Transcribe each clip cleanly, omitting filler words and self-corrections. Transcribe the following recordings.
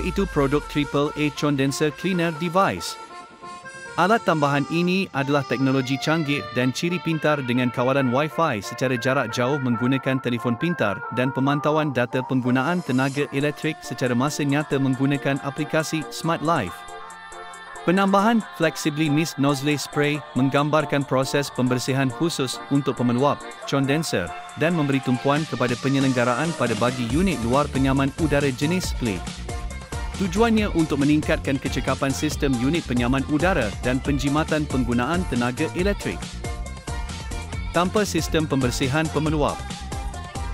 iaitu produk AAA Condenser Cleaner Device. Alat tambahan ini adalah teknologi canggih dan ciri pintar dengan kawalan Wi-Fi secara jarak jauh menggunakan telefon pintar dan pemantauan data penggunaan tenaga elektrik secara masa nyata menggunakan aplikasi Smart Life. Penambahan Flexibly Mist Nozzle Spray menggambarkan proses pembersihan khusus untuk pemeluap, condenser, dan memberi tumpuan kepada penyelenggaraan pada bagi unit luar penyaman udara jenis split. Tujuannya untuk meningkatkan kecekapan sistem unit penyaman udara dan penjimatan penggunaan tenaga elektrik. Tanpa sistem pembersihan pemeluap.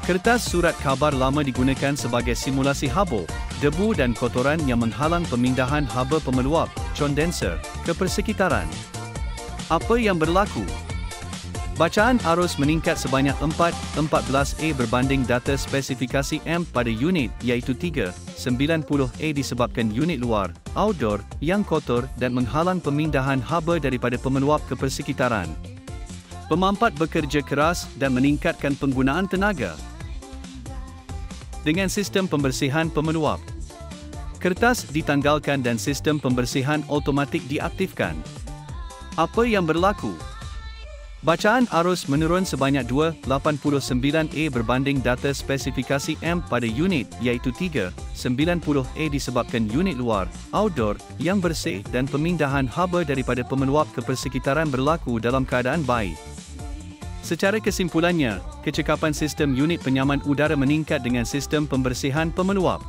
Kertas surat khabar lama digunakan sebagai simulasi haba, debu dan kotoran yang menghalang pemindahan haba pemeluap, condenser, ke persekitaran. Apa yang berlaku? Bacaan arus meningkat sebanyak 4/14A berbanding data spesifikasi AMP pada unit iaitu 3/90A disebabkan unit luar, outdoor, yang kotor dan menghalang pemindahan haba daripada pemeluap ke persekitaran. Pemampat bekerja keras dan meningkatkan penggunaan tenaga. Dengan sistem pembersihan pemeluap, kertas ditanggalkan dan sistem pembersihan automatik diaktifkan. Apa yang berlaku? Bacaan arus menurun sebanyak 2/89A berbanding data spesifikasi AMP pada unit iaitu 3/90A disebabkan unit luar, outdoor, yang bersih dan pemindahan haba daripada pemeluap ke persekitaran berlaku dalam keadaan baik. Secara kesimpulannya, kecekapan sistem unit penyaman udara meningkat dengan sistem pembersihan pemeluap.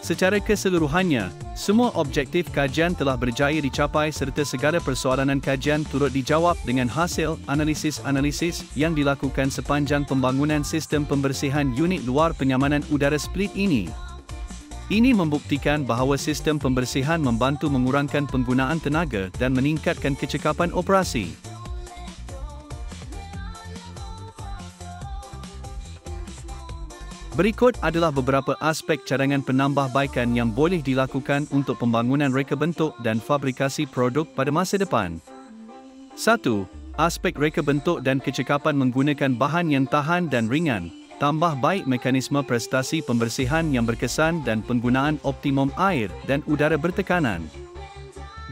Secara keseluruhannya, semua objektif kajian telah berjaya dicapai serta segala persoalanan kajian turut dijawab dengan hasil analisis-analisis yang dilakukan sepanjang pembangunan sistem pembersihan unit luar penyamanan udara split ini. Ini membuktikan bahawa sistem pembersihan membantu mengurangkan penggunaan tenaga dan meningkatkan kecekapan operasi. Berikut adalah beberapa aspek cadangan penambahbaikan yang boleh dilakukan untuk pembangunan reka bentuk dan fabrikasi produk pada masa depan. 1. Aspek reka bentuk dan kecekapan menggunakan bahan yang tahan dan ringan, tambah baik mekanisme prestasi pembersihan yang berkesan dan penggunaan optimum air dan udara bertekanan.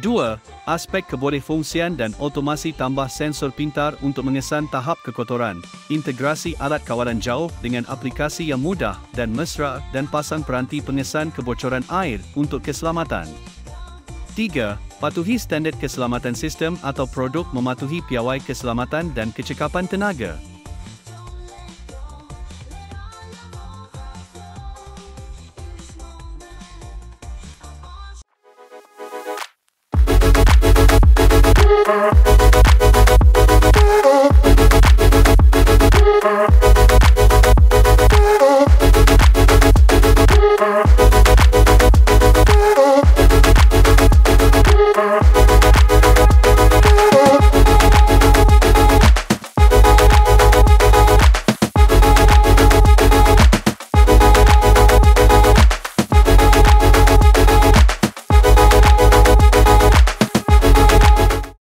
2. Aspek kebolehfungsian dan otomasi tambah sensor pintar untuk mengesan tahap kekotoran, integrasi alat kawalan jauh dengan aplikasi yang mudah dan mesra dan pasang peranti pengesan kebocoran air untuk keselamatan. 3. Patuhi standard keselamatan sistem atau produk mematuhi piawai keselamatan dan kecekapan tenaga.